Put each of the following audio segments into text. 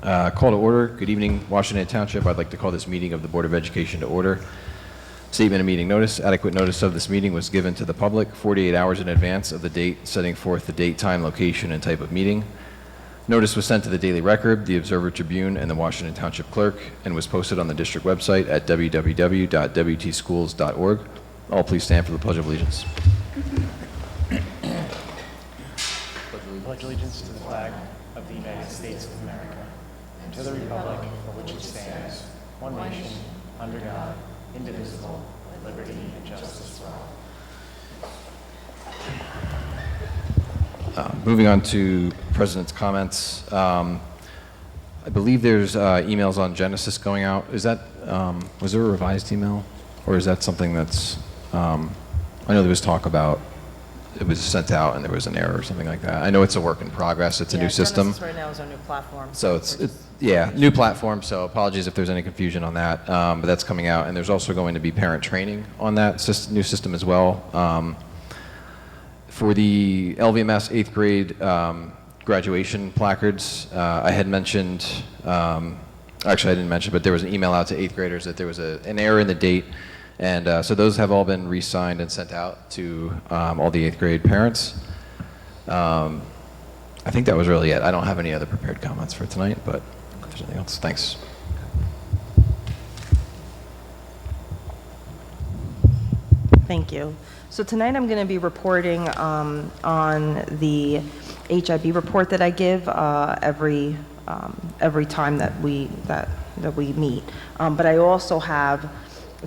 Call to order. Good evening, Washington Township. I'd like to call this meeting of the Board of Education to order. Statement of meeting notice. Adequate notice of this meeting was given to the public 48 hours in advance of the date, setting forth the date, time, location, and type of meeting. Notice was sent to the Daily Record, the Observer Tribune, and the Washington Township Clerk, and was posted on the district website at www.wtschools.org. All please stand for the Pledge of Allegiance. Pledge allegiance to the flag of the United States of America and to the republic for which it stands, one nation, under God, indivisible, with liberty and justice for all. Moving on to President's comments. I believe there's emails on Genesis going out. Is that, was there a revised email? Or is that something that's, I know there was talk about it was sent out and there was an error or something like that. I know it's a work in progress. It's a new system. Genesis right now is our new platform. So it's new platform. So apologies if there's any confusion on that, but that's coming out. And there's also going to be parent training on that new system as well. For the LVMS 8th grade graduation placards, I had mentioned, actually I didn't mention, but there was an email out to 8th graders that there was an error in the date. And so those have all been re-signed and sent out to all the 8th grade parents. I think that was really it. I don't have any other prepared comments for tonight, but if there's anything else, thanks. Thank you. So tonight I'm going to be reporting on the HIB report that I give every time that we meet. But I also have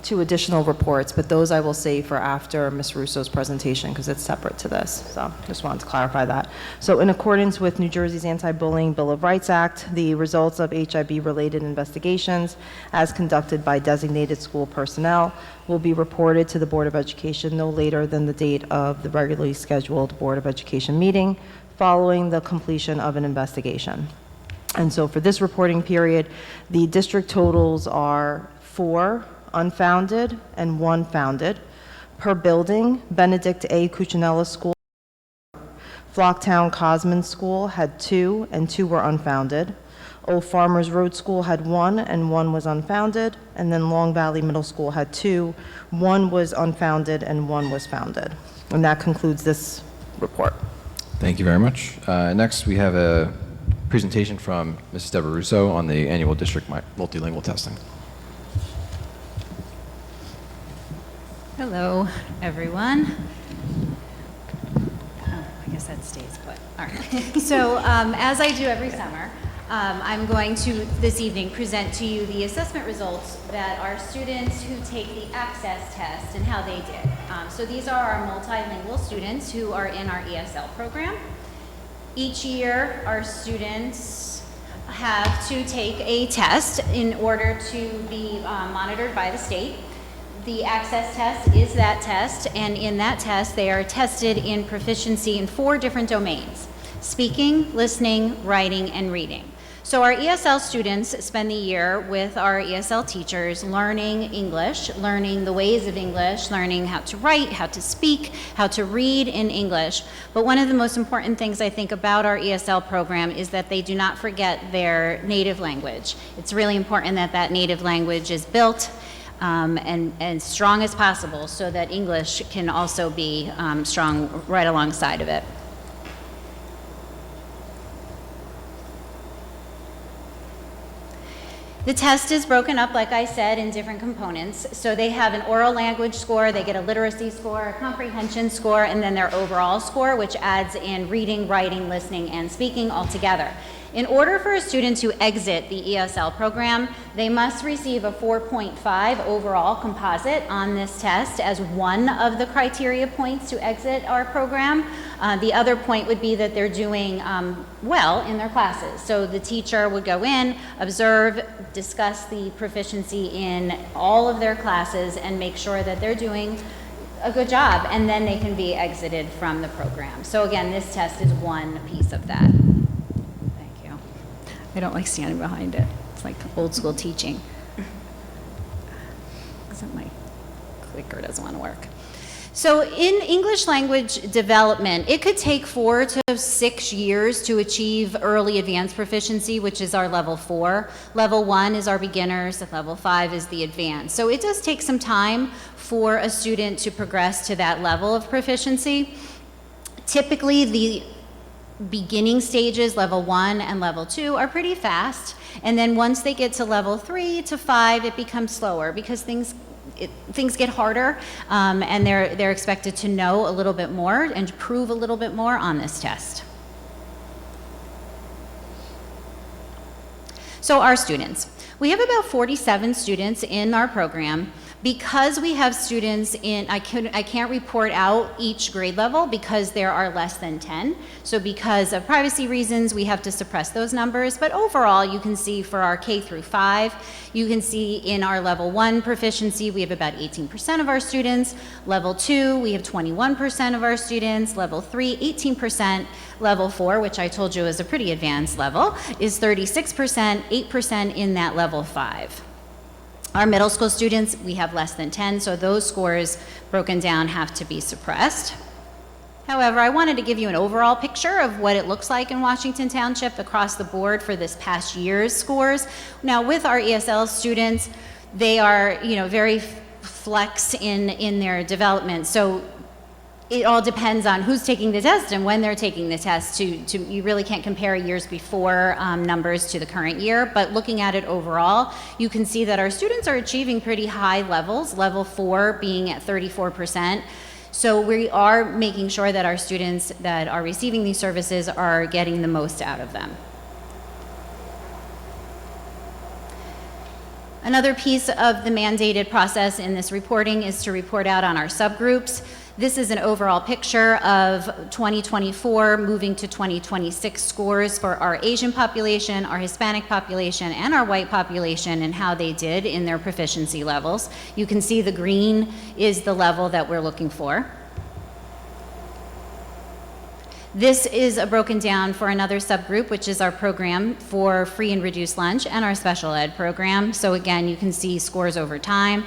2 additional reports, but those I will save for after Ms. Russo's presentation because it's separate to this. So just wanted to clarify that. So in accordance with New Jersey's Anti-Bullying Bill of Rights Act, the results of HIB-related investigations as conducted by designated school personnel will be reported to the Board of Education no later than the date of the regularly scheduled Board of Education meeting following the completion of an investigation. And so for this reporting period, the district totals are 4 unfounded and 1 founded. Per building, Benedict A. Cuccinella School, Flocktown Cosman School had 2 and 2 were unfounded. Old Farmers Road School had 1 and 1 was unfounded. And then Long Valley Middle School had 2, 1 was unfounded and 1 was founded. And that concludes this report. Thank you very much. Next, we have a presentation from Mrs. Deborah Russo on the annual district multilingual testing. Hello, everyone. Oh, I guess that stays put. All right. So as I do every summer, I'm going to, this evening, present to you the assessment results that our students who take the access test and how they did. So these are our multilingual students who are in our ESL program. Each year, our students have to take a test in order to be monitored by the state. The access test is that test, and in that test, they are tested in proficiency in 4 different domains: speaking, listening, writing, and reading. So our ESL students spend the year with our ESL teachers learning English, learning the ways of English, learning how to write, how to speak, how to read in English. But one of the most important things I think about our ESL program is that they do not forget their native language. It's really important that that native language is built and strong as possible so that English can also be strong right alongside of it. The test is broken up, like I said, in different components. So they have an oral language score, they get a literacy score, a comprehension score, and then their overall score, which adds in reading, writing, listening, and speaking all together. In order for a student to exit the ESL program, they must receive a 4.5 overall composite on this test as one of the criteria points to exit our program. The other point would be that they're doing well in their classes. So the teacher would go in, observe, discuss the proficiency in all of their classes, and make sure that they're doing a good job, and then they can be exited from the program. So again, this test is one piece of that. I don't like standing behind it. It's like old school teaching. Except my clicker doesn't want to work. So in English language development, it could take 4 to 6 years to achieve early advanced proficiency, which is our level 4. Level 1 is our beginners, and level 5 is the advanced. So it does take some time for a student to progress to that level of proficiency. Typically, the beginning stages, level 1 and level 2, are pretty fast. And then once they get to level 3 to 5, it becomes slower because things get harder, and they're expected to know a little bit more and prove a little bit more on this test. So our students. We have about 47 students in our program. Because we have students in, I can't report out each grade level because there are less than 10. So because of privacy reasons, we have to suppress those numbers. But overall, you can see for our K through 5, you can see in our level 1 proficiency, we have about 18% of our students. Level 2, we have 21% of our students. Level 3, 18%. Level 4, which I told you is a pretty advanced level, is 36%, 8% in that level 5. Our middle school students, we have less than 10, so those scores broken down have to be suppressed. However, I wanted to give you an overall picture of what it looks like in Washington Township across the board for this past year's scores. Now, with our ESL students, they are, very flex in their development. So it all depends on who's taking the test and when they're taking the test. You really can't compare years before numbers to the current year, but looking at it overall, you can see that our students are achieving pretty high levels, level 4 being at 34%. So we are making sure that our students that are receiving these services are getting the most out of them. Another piece of the mandated process in this reporting is to report out on our subgroups. This is an overall picture of 2024 moving to 2026 scores for our Asian population, our Hispanic population, and our white population and how they did in their proficiency levels. You can see the green is the level that we're looking for. This is broken down for another subgroup, which is our program for free and reduced lunch and our special ed program. So again, you can see scores over time,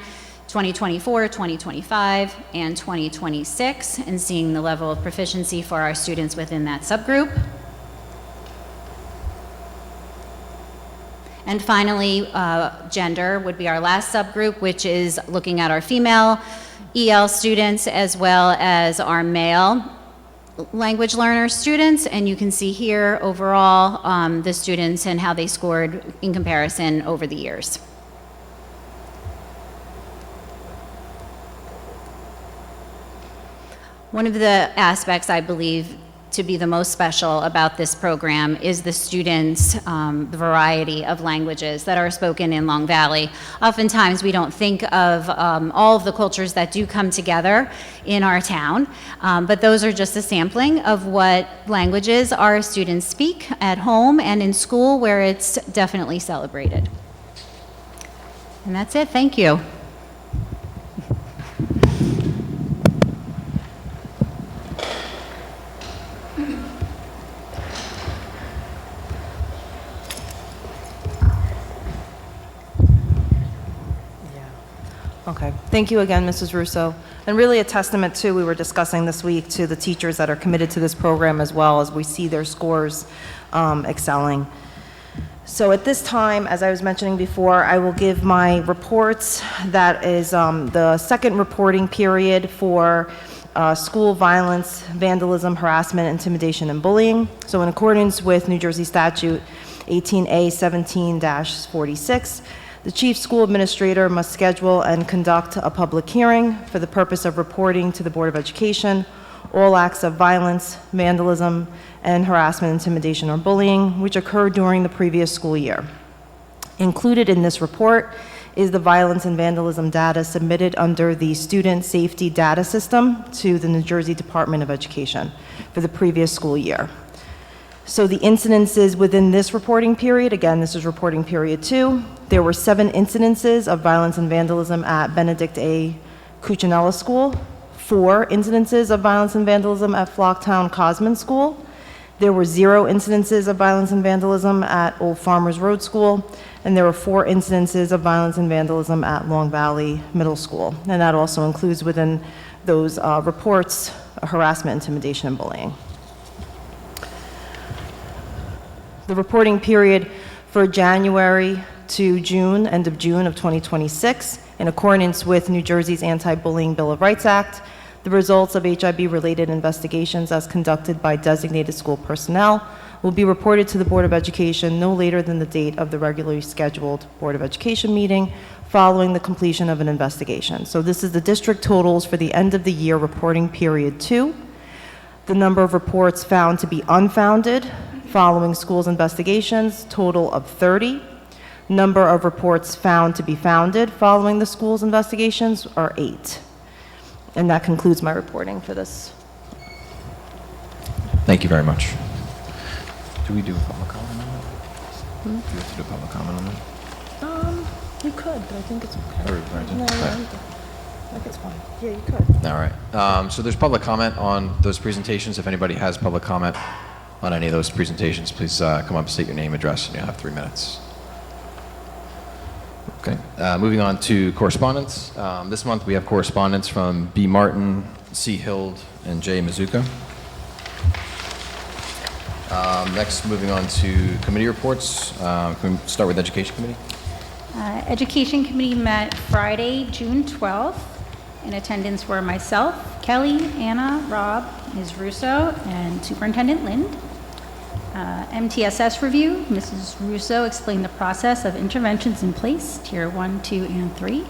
2024, 2025, and 2026, and seeing the level of proficiency for our students within that subgroup. And finally, gender would be our last subgroup, which is looking at our female EL students as well as our male language learner students, and you can see here overall the students and how they scored in comparison over the years. One of the aspects I believe to be the most special about this program is the students' variety of languages that are spoken in Long Valley. Oftentimes we don't think of all of the cultures that do come together in our town, but those are just a sampling of what languages our students speak at home and in school, where it's definitely celebrated. And that's it. Thank you. Okay, thank you again, Mrs. Russo. And really a testament too, we were discussing this week, to the teachers that are committed to this program as well, as we see their scores excelling. So at this time, as I was mentioning before, I will give my reports. That is the second reporting period for school violence, vandalism, harassment, intimidation, and bullying. So in accordance with New Jersey Statute 18A 17-46, the chief school administrator must schedule and conduct a public hearing for the purpose of reporting to the Board of Education all acts of violence, vandalism, and harassment, intimidation, or bullying which occurred during the previous school year. Included in this report is the violence and vandalism data submitted under the Student Safety Data System to the New Jersey Department of Education for the previous school year. So the incidences within this reporting period, again, this is reporting period 2, there were 7 incidences of violence and vandalism at Benedict A. Cuccinella School, 4 incidences of violence and vandalism at Flocktown Cosman School. There were 0 incidences of violence and vandalism at Old Farmers Road School, and there were 4 incidences of violence and vandalism at Long Valley Middle School. And that also includes within those reports, harassment, intimidation, and bullying. The reporting period for January to June, end of June of 2026, in accordance with New Jersey's Anti-Bullying Bill of Rights Act, the results of HIB-related investigations as conducted by designated school personnel will be reported to the Board of Education no later than the date of the regularly scheduled Board of Education meeting following the completion of an investigation. So this is the district totals for the end of the year reporting period 2. The number of reports found to be unfounded following schools' investigations, total of 30. Number of reports found to be founded following the school's investigations are 8. And that concludes my reporting for this. Thank you very much. Do we do a public comment on that? Do we have to do a public comment on that? You could, but I think it's okay. Or- or- No, okay. I think it's fine. Yeah, you could. All right. So there's public comment on those presentations. If anybody has public comment on any of those presentations, please come up, state your name, address, and you'll have 3 minutes. Okay. Moving on to correspondence. This month we have correspondence from B. Martin, C. Hild, and J. Mizuka. Next, moving on to committee reports. Can we start with Education Committee? Education Committee met Friday, June 12th. In attendance were myself, Kelly, Anna, Rob, Ms. Russo, and Superintendent Lind. MTSS review, Mrs. Russo explained the process of interventions in place, Tier 1, 2, and 3.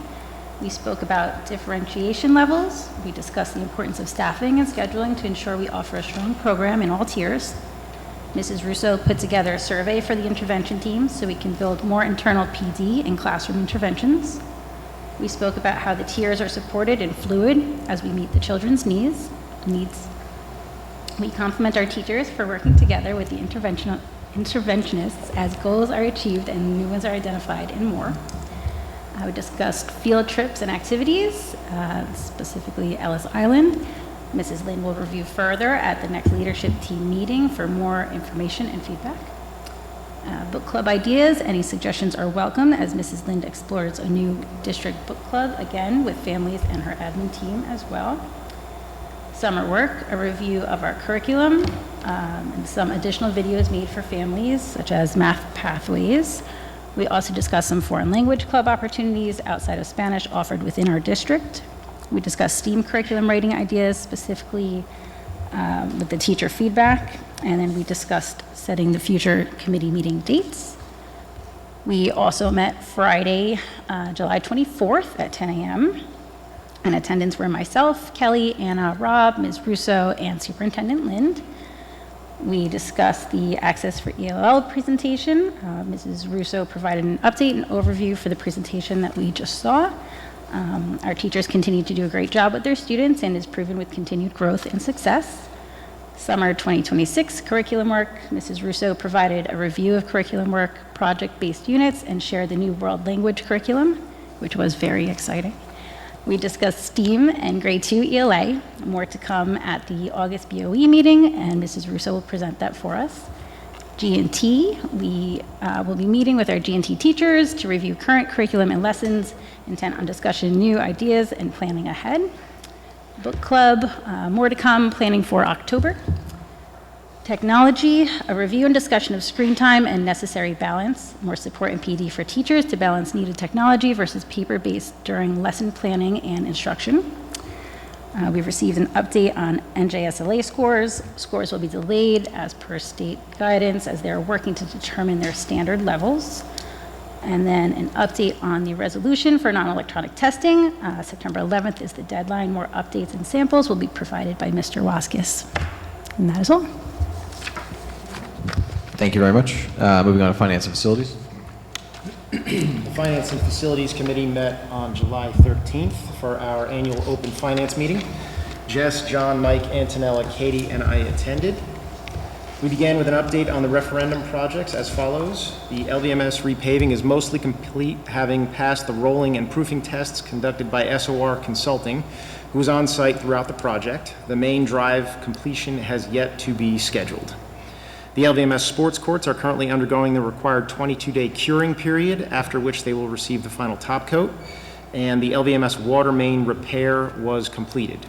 We spoke about differentiation levels. We discussed the importance of staffing and scheduling to ensure we offer a strong program in all tiers. Mrs. Russo put together a survey for the intervention teams so we can build more internal PD and classroom interventions. We spoke about how the tiers are supported and fluid as we meet the children's needs. We compliment our teachers for working together with the interventionists as goals are achieved and new ones are identified and more. We discussed field trips and activities, specifically Ellis Island. Mrs. Lynn will review further at the next leadership team meeting for more information and feedback. Book club ideas, any suggestions are welcome as Mrs. Lind explores a new district book club, again with families and her admin team as well. Summer work, a review of our curriculum, and some additional videos made for families, such as math pathways. We also discussed some foreign language club opportunities outside of Spanish offered within our district. We discussed STEAM curriculum writing ideas, specifically with the teacher feedback, and then we discussed setting the future committee meeting dates. We also met Friday, July 24th at 10 a.m. In attendance were myself, Kelly, Anna, Rob, Ms. Russo, and Superintendent Lind. We discussed the Access for ELL presentation. Mrs. Russo provided an update and overview for the presentation that we just saw. Our teachers continue to do a great job with their students and is proven with continued growth and success. Summer 2026 curriculum work, Mrs. Russo provided a review of curriculum work, project-based units, and shared the new world language curriculum, which was very exciting. We discussed STEAM and grade 2 ELA, more to come at the August BOE meeting, and Mrs. Russo will present that for us. G&T, we will be meeting with our G&T teachers to review current curriculum and lessons, intent on discussion, new ideas, and planning ahead. Book club, more to come, planning for October. Technology, a review and discussion of screen time and necessary balance, more support and PD for teachers to balance needed technology versus paper-based during lesson planning and instruction. We've received an update on NJSLA scores. Scores will be delayed as per state guidance as they're working to determine their standard levels. And then an update on the resolution for non-electronic testing. September 11th is the deadline. More updates and samples will be provided by Mr. Waskis. And that is all. Thank you very much. Moving on to Finance and Facilities. The Finance and Facilities Committee met on July 13th for our annual open finance meeting. Jess, John, Mike, Antonella, Katie, and I attended. We began with an update on the referendum projects as follows. The LVMS repaving is mostly complete, having passed the rolling and proofing tests conducted by SOR Consulting, who was on site throughout the project. The main drive completion has yet to be scheduled. The LVMS sports courts are currently undergoing the required 22-day curing period, after which they will receive the final top coat, and the LVMS water main repair was completed.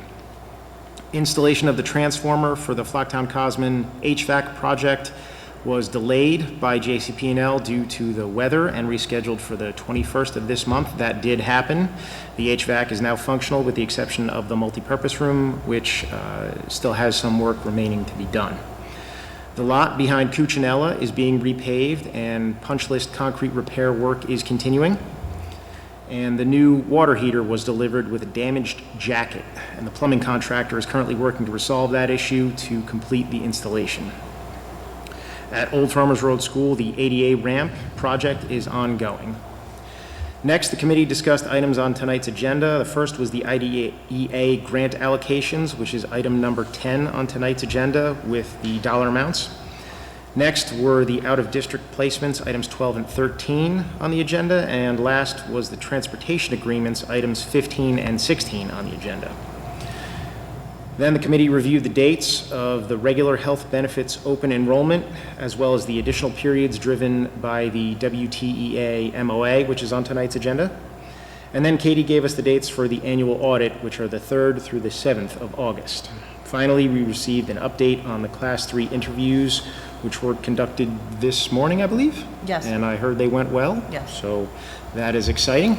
Installation of the transformer for the Flocktown Cosman HVAC project was delayed by JCP&L due to the weather and rescheduled for the 21st of this month. That did happen. The HVAC is now functional with the exception of the multipurpose room, which still has some work remaining to be done. The lot behind Cucinella is being repaved and punch list concrete repair work is continuing. And the new water heater was delivered with a damaged jacket, and the plumbing contractor is currently working to resolve that issue to complete the installation. At Old Farmers Road School, the ADA ramp project is ongoing. Next, the committee discussed items on tonight's agenda. The first was the IDEA grant allocations, which is item number 10 on tonight's agenda with the dollar amounts. Next were the out-of-district placements, items 12 and 13 on the agenda, and last was the transportation agreements, items 15 and 16 on the agenda. Then the committee reviewed the dates of the regular health benefits open enrollment, as well as the additional periods driven by the WTEA MOA, which is on tonight's agenda. And then Katie gave us the dates for the annual audit, which are the 3rd through the 7th of August. Finally, we received an update on the Class 3 interviews, which were conducted this morning, I believe? Yes. And I heard they went well. Yes. So that is exciting,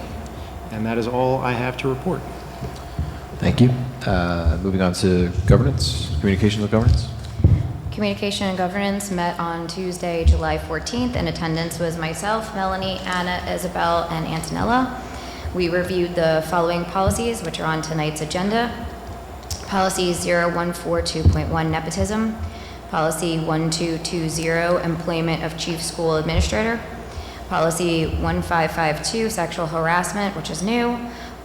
and that is all I have to report. Thank you. Moving on to governance, communications with governance. Communication and Governance met on Tuesday, July 14th. In attendance was myself, Melanie, Anna, Isabel, and Antonella. We reviewed the following policies, which are on tonight's agenda. Policy 0142.1, nepotism. Policy 1220, employment of chief school administrator. Policy 1552, sexual harassment, which is new.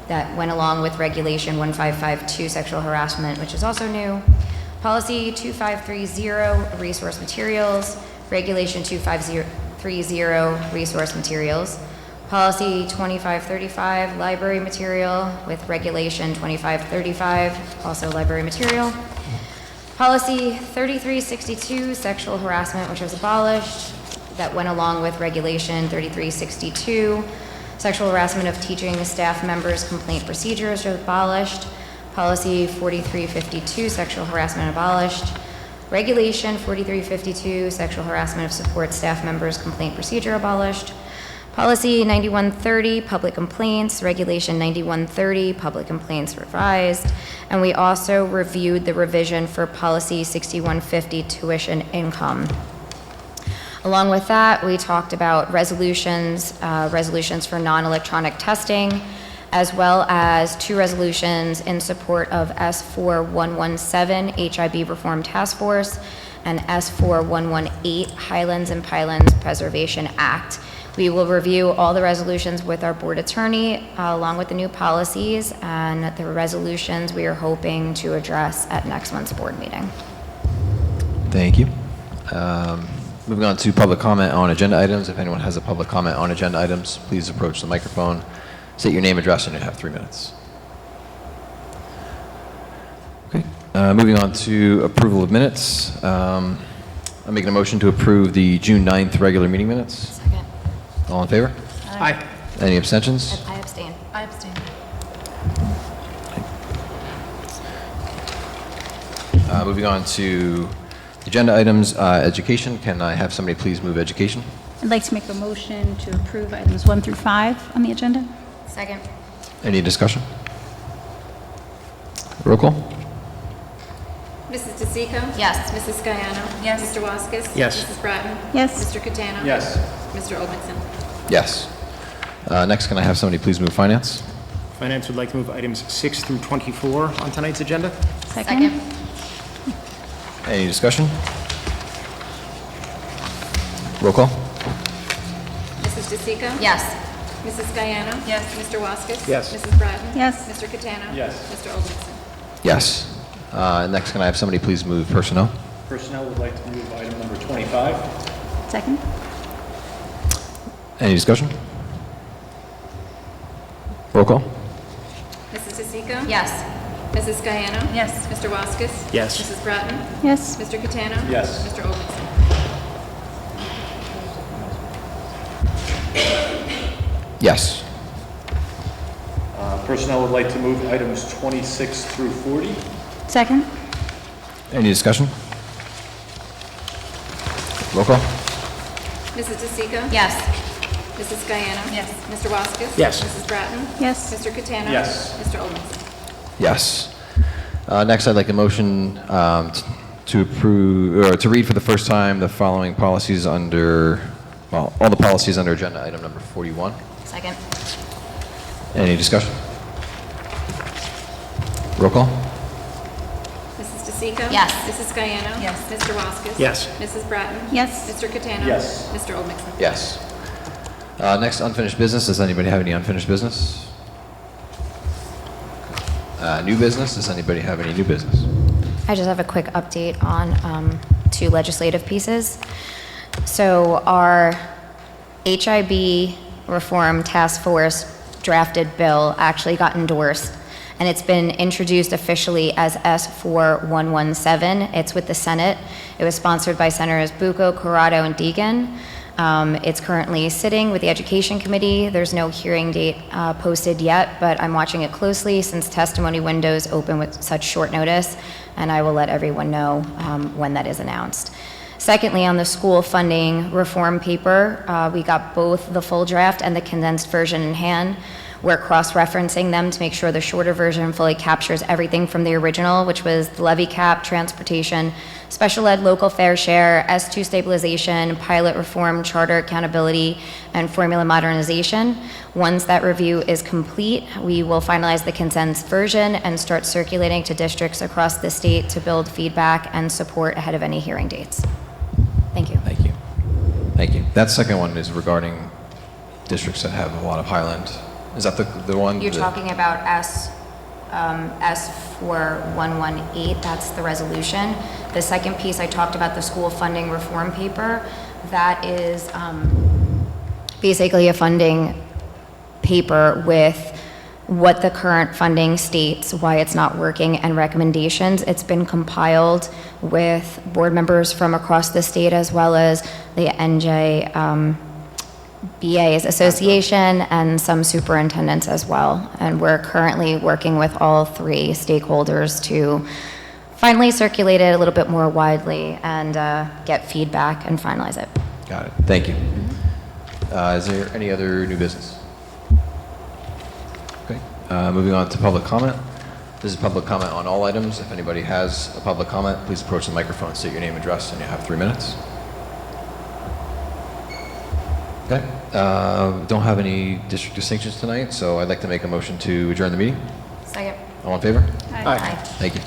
That went along with regulation 1552, sexual harassment, which is also new. Policy 2530, resource materials. Regulation 2530, resource materials. Policy 2535, library material, with regulation 2535, also library material. Policy 3362, sexual harassment, which was abolished. That went along with regulation 3362. Sexual harassment of teaching staff members, complaint procedures was abolished. Policy 4352, sexual harassment abolished. Regulation 4352, sexual harassment of support staff members, complaint procedure abolished. Policy 9130, public complaints, regulation 9130, public complaints revised, and we also reviewed the revision for policy 6150, tuition income. Along with that, we talked about resolutions for non-electronic testing, as well as 2 resolutions in support of S4117, HIB Reform Task Force, and S4118, Highlands and Pylands Preservation Act. We will review all the resolutions with our board attorney, along with the new policies, and the resolutions we are hoping to address at next month's board meeting. Thank you. Moving on to public comment on agenda items. If anyone has a public comment on agenda items, please approach the microphone, state your name, address, and you have 3 minutes. Okay. Moving on to approval of minutes. I'm making a motion to approve the June 9th regular meeting minutes. Second. All in favor? Aye. Any abstentions? I abstain. I abstain. Moving on to agenda items, education. Can I have somebody please move education? I'd like to make a motion to approve items 1 through 5 on the agenda. Second. Any discussion? Roll call? Mrs. DeSico? Yes. Mrs. Sciano? Yes. Mr. Waskis? Yes. Mrs. Bratton? Yes. Mr. Catano? Yes. Mr. Olmstead? Yes. Next, can I have somebody please move finance? Finance would like to move items 6 through 24 on tonight's agenda. Second. Any discussion? Roll call? Mrs. DeSico? Yes. Mrs. Sciano? Yes. Mr. Waskis? Yes. Mrs. Bratton? Yes. Mr. Catano? Yes. Mr. Olmstead? Yes. Next, can I have somebody please move personnel? Personnel would like to move item number 25. Second. Any discussion? Roll call? Mrs. DeSico? Yes. Mrs. Sciano? Yes. Mr. Waskis? Yes. Mrs. Bratton? Yes. Mr. Catano? Yes. Mr. Olmstead? Yes. Personnel would like to move items 26 through 40. Second? Any discussion? Roll call? Mrs. DeSico? Yes. Mrs. Guyana? Yes. Mr. Waskis? Yes. Mrs. Bratton? Yes. Mr. Catano? Yes. Mr. Olmstead? Yes. Next, I'd like a motion to approve, or to read for the first time the following policies under, well, all the policies under agenda item number 41. Second. Any discussion? Roll call? Mrs. DeSico? Yes. Mrs. Guyana? Yes. Mr. Waskis? Yes. Mrs. Bratton? Yes. Mr. Catano? Yes. Mr. Olmstead? Yes. Next, unfinished business. Does anybody have any unfinished business? New business. Does anybody have any new business? I just have a quick update on two legislative pieces. So our HIB Reform Task Force drafted bill actually got endorsed, and it's been introduced officially as S4117. It's with the Senate. It was sponsored by Senators Bucco, Corrado, and Deegan. It's currently sitting with the Education Committee. There's no hearing date posted yet, but I'm watching it closely since testimony windows open with such short notice, and I will let everyone know when that is announced. Secondly, on the school funding reform paper, we got both the full draft and the condensed version in hand. We're cross-referencing them to make sure the shorter version fully captures everything from the original, which was the levy cap, transportation, special ed local fair share, S2 stabilization, pilot reform, charter accountability, and formula modernization. Once that review is complete, we will finalize the condensed version and start circulating to districts across the state to build feedback and support ahead of any hearing dates. Thank you. Thank you. Thank you. That second one is regarding districts that have a lot of Highland. Is that the one? You're talking about S4118, that's the resolution. The second piece, I talked about the school funding reform paper. That is basically a funding paper with what the current funding states, why it's not working, and recommendations. It's been compiled with board members from across the state as well as the NJ BA's association and some superintendents as well. And we're currently working with all three stakeholders to finally circulate it a little bit more widely and get feedback and finalize it. Got it. Thank you. Is there any other new business? Okay. Moving on to public comment. This is public comment on all items. If anybody has a public comment, please approach the microphone, state your name and address, and you have 3 minutes. Okay. Don't have any district distinctions tonight, so I'd like to make a motion to adjourn the meeting. Second. All in favor? Aye. Thank you.